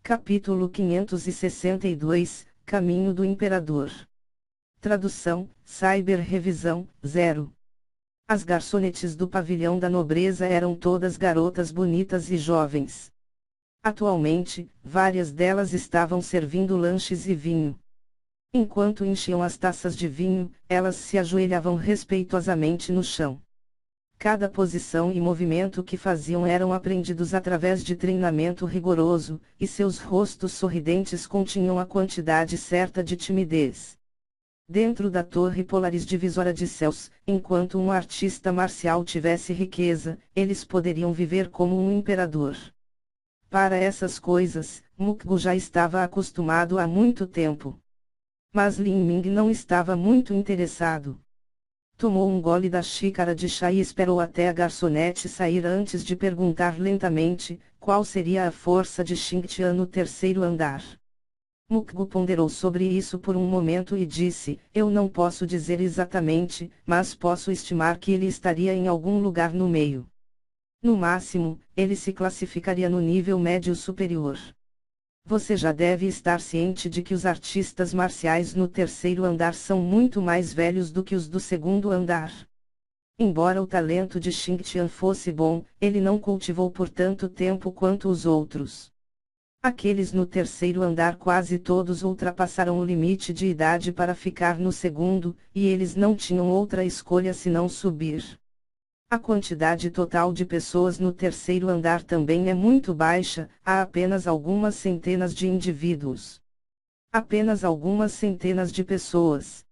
Capítulo 562, Caminho do Imperador. Tradução, Cyber Revisão, 0. As garçonetes do pavilhão da nobreza eram todas garotas bonitas e jovens. Atualmente, várias delas estavam servindo lanches e vinho. Enquanto enchiam as taças de vinho, elas se ajoelhavam respeitosamente no chão. Cada posição e movimento que faziam eram aprendidos através de treinamento rigoroso, e seus rostos sorridentes continham a quantidade certa de timidez. Dentro da torre Polaris divisora de céus, enquanto um artista marcial tivesse riqueza, eles poderiam viver como um imperador. Para essas coisas, Mukgu já estava acostumado há muito tempo. Mas Lin Ming não estava muito interessado. Tomou um gole da xícara de chá e esperou até a garçonete sair antes de perguntar lentamente, qual seria a força de Xingtian no terceiro andar. Mukgu ponderou sobre isso por um momento e disse, eu não posso dizer exatamente, mas posso estimar que ele estaria em algum lugar no meio. No máximo, ele se classificaria no nível médio superior. Você já deve estar ciente de que os artistas marciais no terceiro andar são muito mais velhos do que os do segundo andar. Embora o talento de Xingtian fosse bom, ele não cultivou por tanto tempo quanto os outros. Aqueles no terceiro andar quase todos ultrapassaram o limite de idade para ficar no segundo, e eles não tinham outra escolha senão subir. A quantidade total de pessoas no terceiro andar também é muito baixa, há apenas algumas centenas de indivíduos. Apenas algumas centenas de pessoas.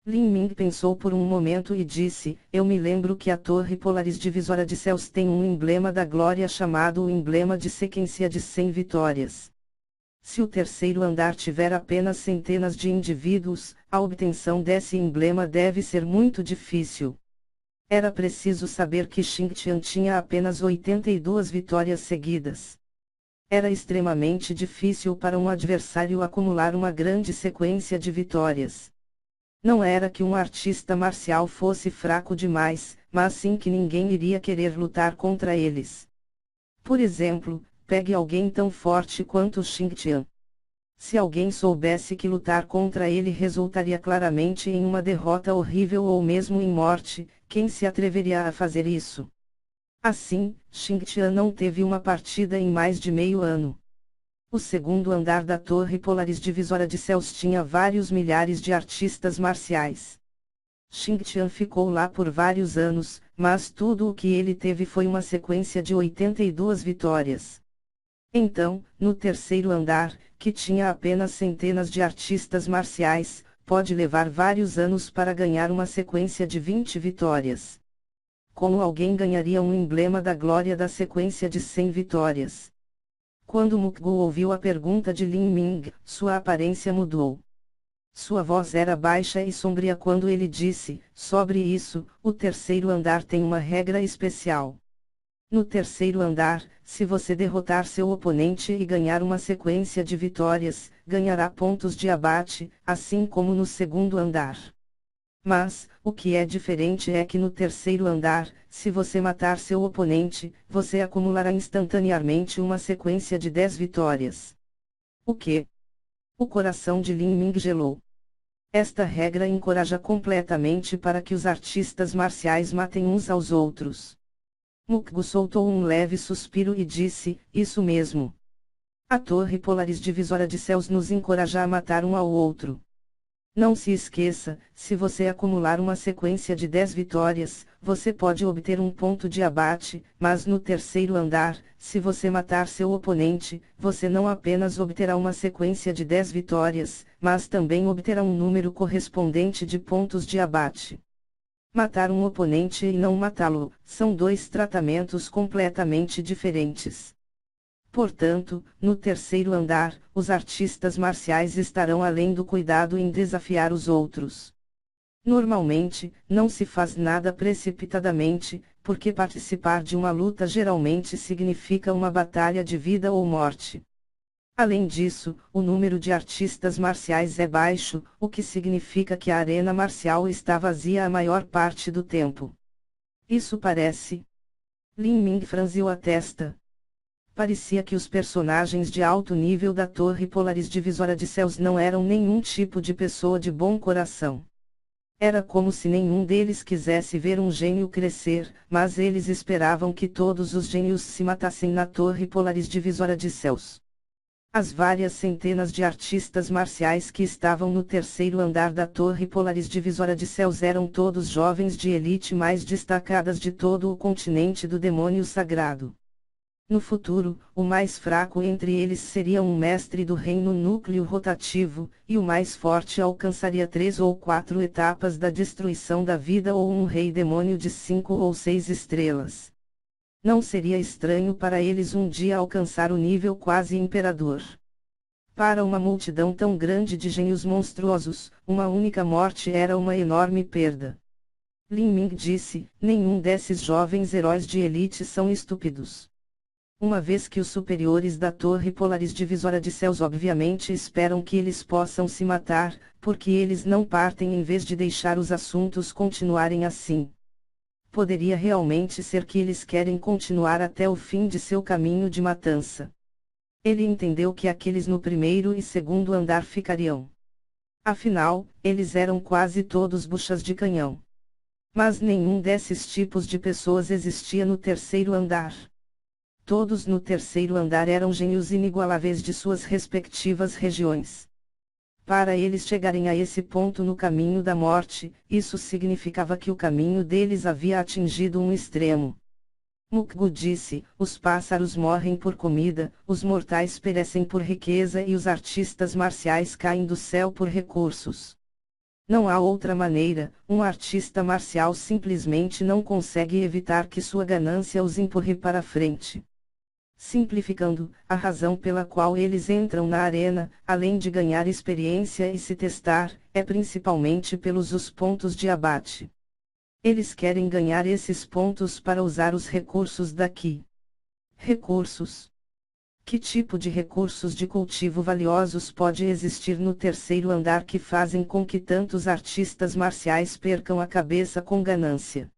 Lin Ming pensou por um momento e disse, eu me lembro que a Torre Polaris divisora de céus tem um emblema da glória chamado o emblema de sequência de 100 vitórias. Se o terceiro andar tiver apenas centenas de indivíduos, a obtenção desse emblema deve ser muito difícil. Era preciso saber que Xingtian tinha apenas 82 vitórias seguidas. Era extremamente difícil para um adversário acumular uma grande sequência de vitórias. Não era que um artista marcial fosse fraco demais, mas sim que ninguém iria querer lutar contra eles. Por exemplo, pegue alguém tão forte quanto Xingtian. Se alguém soubesse que lutar contra ele resultaria claramente em uma derrota horrível ou mesmo em morte, quem se atreveria a fazer isso? Assim, Xingtian não teve uma partida em mais de meio ano. O segundo andar da Torre Polaris divisora de céus tinha vários milhares de artistas marciais. Xingtian ficou lá por vários anos, mas tudo o que ele teve foi uma sequência de 82 vitórias. Então, no terceiro andar, que tinha apenas centenas de artistas marciais, pode levar vários anos para ganhar uma sequência de 20 vitórias. Como alguém ganharia um emblema da glória da sequência de 100 vitórias? Quando Mukgu ouviu a pergunta de Lin Ming, sua aparência mudou. Sua voz era baixa e sombria quando ele disse, sobre isso, o terceiro andar tem uma regra especial. No terceiro andar, se você derrotar seu oponente e ganhar uma sequência de vitórias, ganhará pontos de abate, assim como no segundo andar. Mas, o que é diferente é que no terceiro andar, se você matar seu oponente, você acumulará instantaneamente uma sequência de 10 vitórias. O que? O coração de Lin Ming gelou. Esta regra encoraja completamente para que os artistas marciais matem uns aos outros. Mukgu soltou um leve suspiro e disse, isso mesmo. A Torre Polaris divisora de céus nos encoraja a matar um ao outro. Não se esqueça, se você acumular uma sequência de 10 vitórias, você pode obter um ponto de abate, mas no terceiro andar, se você matar seu oponente, você não apenas obterá uma sequência de 10 vitórias, mas também obterá um número correspondente de pontos de abate. Matar um oponente e não matá-lo, são dois tratamentos completamente diferentes. Portanto, no terceiro andar, os artistas marciais estarão além do cuidado em desafiar os outros. Normalmente, não se faz nada precipitadamente, porque participar de uma luta geralmente significa uma batalha de vida ou morte. Além disso, o número de artistas marciais é baixo, o que significa que a arena marcial está vazia a maior parte do tempo. Isso parece. Lin Ming franziu a testa. Parecia que os personagens de alto nível da Torre Polaris Divisória de Céus não eram nenhum tipo de pessoa de bom coração. Era como se nenhum deles quisesse ver um gênio crescer, mas eles esperavam que todos os gênios se matassem na Torre Polaris Divisória de Céus. As várias centenas de artistas marciais que estavam no terceiro andar da Torre Polaris Divisória de Céus eram todos jovens de elite mais destacadas de todo o continente do demônio sagrado. No futuro, o mais fraco entre eles seria um mestre do reino núcleo rotativo, e o mais forte alcançaria 3 ou 4 etapas da destruição da vida ou um rei demônio de 5 ou 6 estrelas. Não seria estranho para eles um dia alcançar o nível quase imperador. Para uma multidão tão grande de gênios monstruosos, uma única morte era uma enorme perda. Lin Ming disse: nenhum desses jovens heróis de elite são estúpidos. Uma vez que os superiores da Torre Polaris Divisória de Céus obviamente esperam que eles possam se matar, porque eles não partem em vez de deixar os assuntos continuarem assim. Poderia realmente ser que eles querem continuar até o fim de seu caminho de matança. Ele entendeu que aqueles no primeiro e segundo andar ficariam. Afinal, eles eram quase todos buchas de canhão. Mas nenhum desses tipos de pessoas existia no terceiro andar. Todos no terceiro andar eram gênios inigualáveis de suas respectivas regiões. Para eles chegarem a esse ponto no caminho da morte, isso significava que o caminho deles havia atingido um extremo. Mukgu disse: os pássaros morrem por comida, os mortais perecem por riqueza e os artistas marciais caem do céu por recursos. Não há outra maneira, um artista marcial simplesmente não consegue evitar que sua ganância os empurre para frente. Simplificando, a razão pela qual eles entram na arena, além de ganhar experiência e se testar, é principalmente pelos os pontos de abate. Eles querem ganhar esses pontos para usar os recursos daqui. Recursos. Que tipo de recursos de cultivo valiosos pode existir no terceiro andar que fazem com que tantos artistas marciais percam a cabeça com ganância?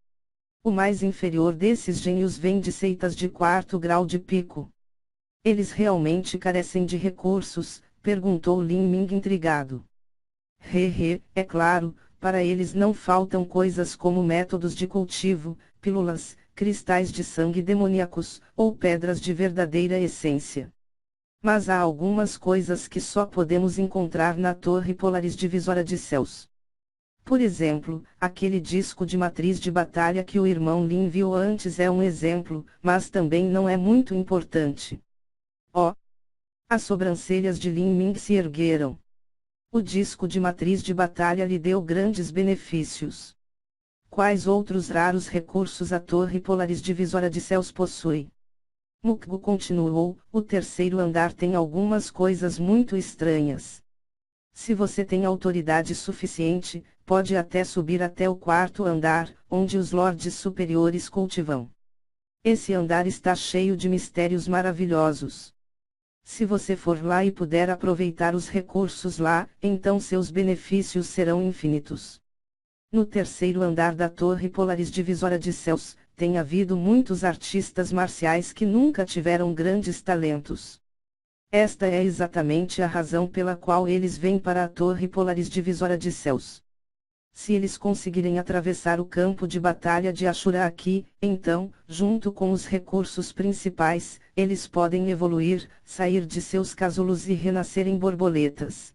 O mais inferior desses gênios vem de seitas de 4º grau de pico. Eles realmente carecem de recursos? Perguntou Lin Ming intrigado. É claro, para eles não faltam coisas como métodos de cultivo, pílulas, cristais de sangue demoníacos, ou pedras de verdadeira essência. Mas há algumas coisas que só podemos encontrar na Torre Polaris Divisória de Céus. Por exemplo, aquele disco de matriz de batalha que o irmão Lin viu antes é um exemplo, mas também não é muito importante. As sobrancelhas de Lin Ming se ergueram. O disco de matriz de batalha lhe deu grandes benefícios. Quais outros raros recursos a Torre Polaris Divisória de Céus possui? Mukgu continuou: o terceiro andar tem algumas coisas muito estranhas. Se você tem autoridade suficiente, pode até subir até o 4º andar, onde os lordes superiores cultivam. Esse andar está cheio de mistérios maravilhosos. Se você for lá e puder aproveitar os recursos lá, então seus benefícios serão infinitos. No terceiro andar da Torre Polaris Divisória de Céus, tem havido muitos artistas marciais que nunca tiveram grandes talentos. Esta é exatamente a razão pela qual eles vêm para a Torre Polaris Divisória de Céus. Se eles conseguirem atravessar o campo de batalha de Ashura aqui, então, junto com os recursos principais, eles podem evoluir, sair de seus casulos e renascer em borboletas.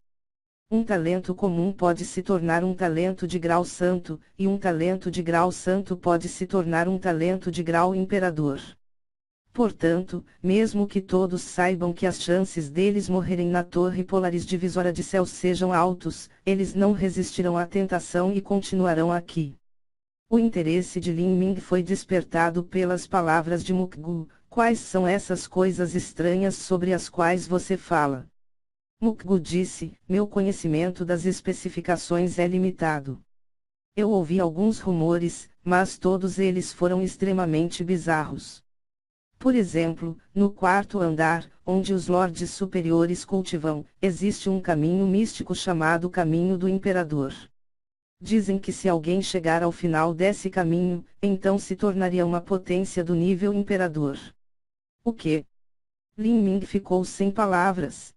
Um talento comum pode se tornar um talento de grau santo, e um talento de grau santo pode se tornar um talento de grau imperador. Portanto, mesmo que todos saibam que as chances deles morrerem na Torre Polaris Divisória de Céus sejam altos, eles não resistirão à tentação e continuarão aqui. O interesse de Lin Ming foi despertado pelas palavras de Mukgu: quais são essas coisas estranhas sobre as quais você fala? Mukgu disse: meu conhecimento das especificações é limitado. Eu ouvi alguns rumores, mas todos eles foram extremamente bizarros. Por exemplo, no 4º andar, onde os lordes superiores cultivam, existe um caminho místico chamado Caminho do Imperador. Dizem que se alguém chegar ao final desse caminho, então se tornaria uma potência do nível imperador. O quê? Lin Ming ficou sem palavras.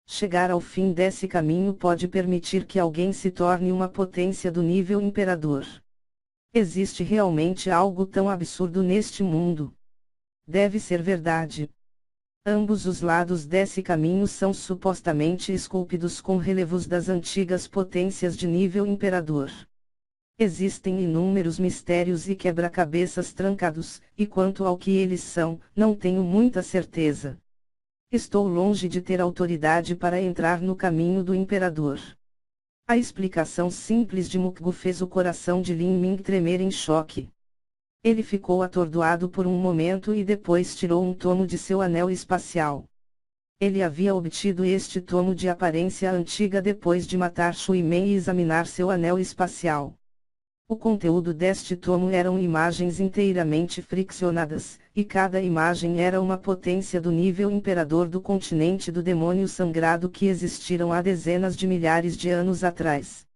Chegar ao fim desse caminho pode permitir que alguém se torne uma potência do nível imperador. Existe realmente algo tão absurdo neste mundo? Deve ser verdade. Ambos os lados desse caminho são supostamente esculpidos com relevos das antigas potências de nível imperador. Existem inúmeros mistérios e quebra-cabeças trancados, e quanto ao que eles são, não tenho muita certeza. Estou longe de ter autoridade para entrar no caminho do imperador. A explicação simples de Mukgu fez o coração de Lin Ming tremer em choque. Ele ficou atordoado por um momento e depois tirou um tomo de seu anel espacial. Ele havia obtido este tomo de aparência antiga depois de matar Shui Men e examinar seu anel espacial. O conteúdo deste tomo eram imagens inteiramente friccionadas, e cada imagem era uma potência do nível imperador do continente do demônio sangrado que existiram há dezenas de milhares de anos atrás.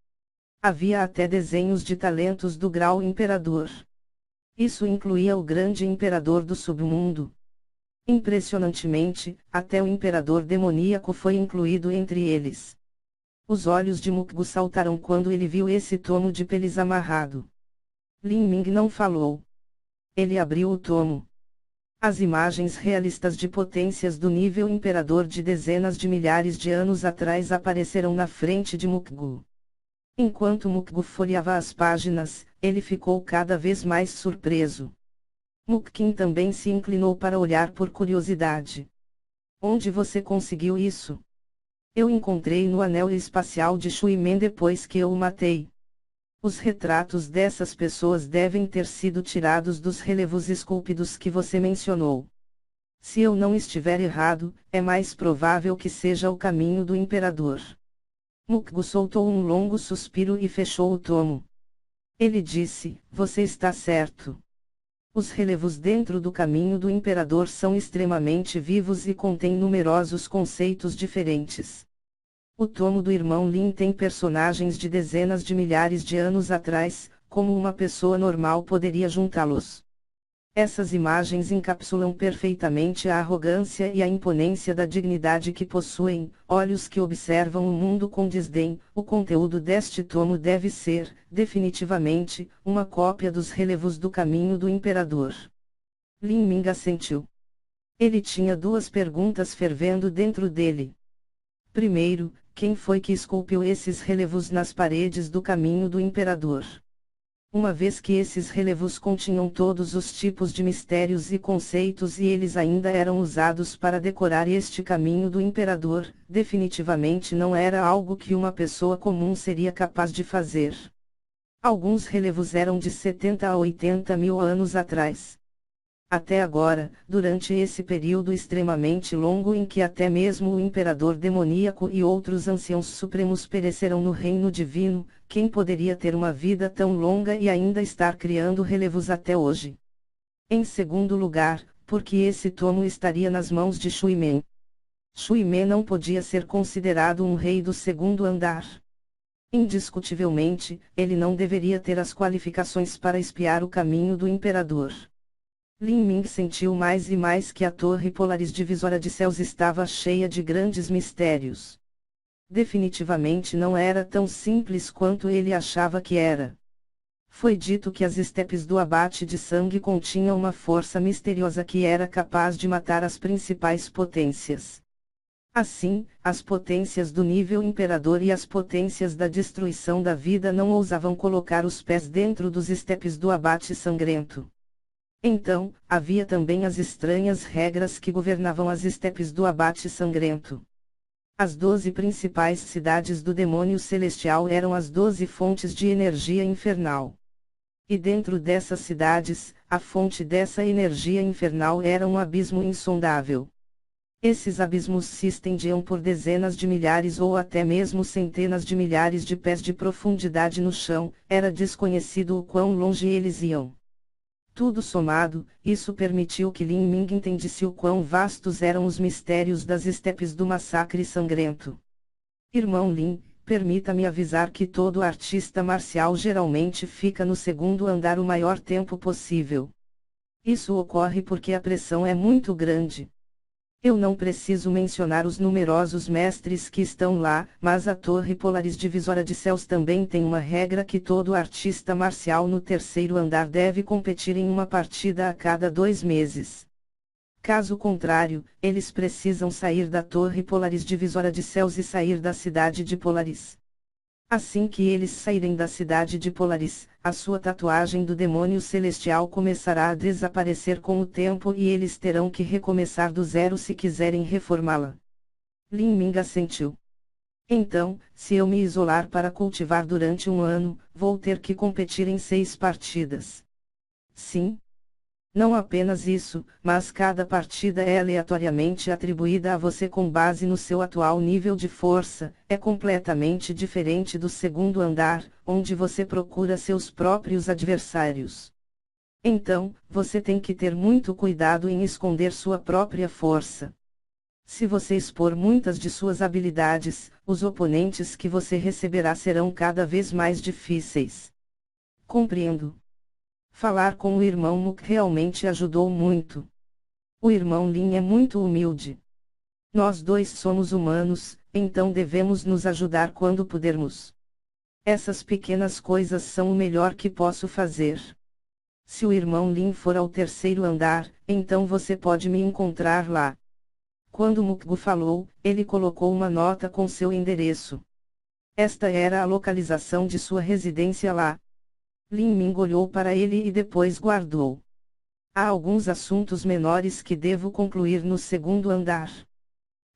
Havia até desenhos de talentos do grau imperador. Isso incluía o grande imperador do submundo. Impressionantemente, até o imperador demoníaco foi incluído entre eles. Os olhos de Mukgu saltaram quando ele viu esse tomo de peles amarrado. Lin Ming não falou. Ele abriu o tomo. As imagens realistas de potências do nível imperador de dezenas de milhares de anos atrás apareceram na frente de Mukgu. Enquanto Mukgu folheava as páginas, ele ficou cada vez mais surpreso. Mukkin também se inclinou para olhar por curiosidade. Onde você conseguiu isso? Eu encontrei no anel espacial de Shui Men depois que eu o matei. Os retratos dessas pessoas devem ter sido tirados dos relevos esculpidos que você mencionou. Se eu não estiver errado, é mais provável que seja o caminho do imperador. Mukgu soltou um longo suspiro e fechou o tomo. Ele disse, você está certo. Os relevos dentro do caminho do imperador são extremamente vivos e contêm numerosos conceitos diferentes. O tomo do irmão Lin tem personagens de dezenas de milhares de anos atrás, como uma pessoa normal poderia juntá-los. Essas imagens encapsulam perfeitamente a arrogância e a imponência da dignidade que possuem, olhos que observam o mundo com desdém. O conteúdo deste tomo deve ser, definitivamente, uma cópia dos relevos do caminho do imperador. Lin Ming assentiu. Ele tinha duas perguntas fervendo dentro dele. Primeiro, quem foi que esculpiu esses relevos nas paredes do caminho do imperador? Uma vez que esses relevos continham todos os tipos de mistérios e conceitos e eles ainda eram usados para decorar este caminho do imperador, definitivamente não era algo que uma pessoa comum seria capaz de fazer. Alguns relevos eram de 70 a 80 mil anos atrás. Até agora, durante esse período extremamente longo em que até mesmo o imperador demoníaco e outros anciãos supremos pereceram no reino divino, quem poderia ter uma vida tão longa e ainda estar criando relevos até hoje? Em segundo lugar, porque esse tomo estaria nas mãos de Shui Men. Shui Men não podia ser considerado um rei do segundo andar. Indiscutivelmente, ele não deveria ter as qualificações para espiar o caminho do imperador. Lin Ming sentiu mais e mais que a torre Polaris divisória de céus estava cheia de grandes mistérios. Definitivamente não era tão simples quanto ele achava que era. Foi dito que as estepes do abate de sangue continham uma força misteriosa que era capaz de matar as principais potências. Assim, as potências do nível imperador e as potências da destruição da vida não ousavam colocar os pés dentro dos estepes do abate sangrento. Então, havia também as estranhas regras que governavam as estepes do abate sangrento. As 12 principais cidades do demônio celestial eram as 12 fontes de energia infernal. E dentro dessas cidades, a fonte dessa energia infernal era um abismo insondável. Esses abismos se estendiam por dezenas de milhares ou até mesmo centenas de milhares de pés de profundidade no chão, era desconhecido o quão longe eles iam. Tudo somado, isso permitiu que Lin Ming entendesse o quão vastos eram os mistérios das estepes do massacre sangrento. Irmão Lin, permita-me avisar que todo artista marcial geralmente fica no segundo andar o maior tempo possível. Isso ocorre porque a pressão é muito grande. Eu não preciso mencionar os numerosos mestres que estão lá, mas a Torre Polaris Divisora de Céus também tem uma regra que todo artista marcial no terceiro andar deve competir em uma partida a cada 2 meses. Caso contrário, eles precisam sair da Torre Polaris Divisora de Céus e sair da cidade de Polaris. Assim que eles saírem da cidade de Polaris, a sua tatuagem do demônio celestial começará a desaparecer com o tempo e eles terão que recomeçar do zero se quiserem reformá-la. Lin Ming assentiu. Então, se eu me isolar para cultivar durante 1 ano, vou ter que competir em 6 partidas. Sim. Não apenas isso, mas cada partida é aleatoriamente atribuída a você com base no seu atual nível de força, é completamente diferente do segundo andar, onde você procura seus próprios adversários. Então, você tem que ter muito cuidado em esconder sua própria força. Se você expor muitas de suas habilidades, os oponentes que você receberá serão cada vez mais difíceis. Compreendo. Falar com o irmão Muk realmente ajudou muito. O irmão Lin é muito humilde. Nós dois somos humanos, então devemos nos ajudar quando pudermos. Essas pequenas coisas são o melhor que posso fazer. Se o irmão Lin for ao terceiro andar, então você pode me encontrar lá. Quando Mukgu falou, ele colocou uma nota com seu endereço. Esta era a localização de sua residência lá. Lin Ming olhou para ele e depois guardou. Há alguns assuntos menores que devo concluir no segundo andar.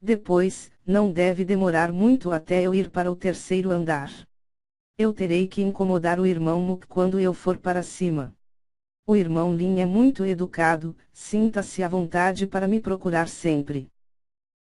Depois, não deve demorar muito até eu ir para o terceiro andar. Eu terei que incomodar o irmão Muk quando eu for para cima. O irmão Lin é muito educado, sinta-se à vontade para me procurar sempre.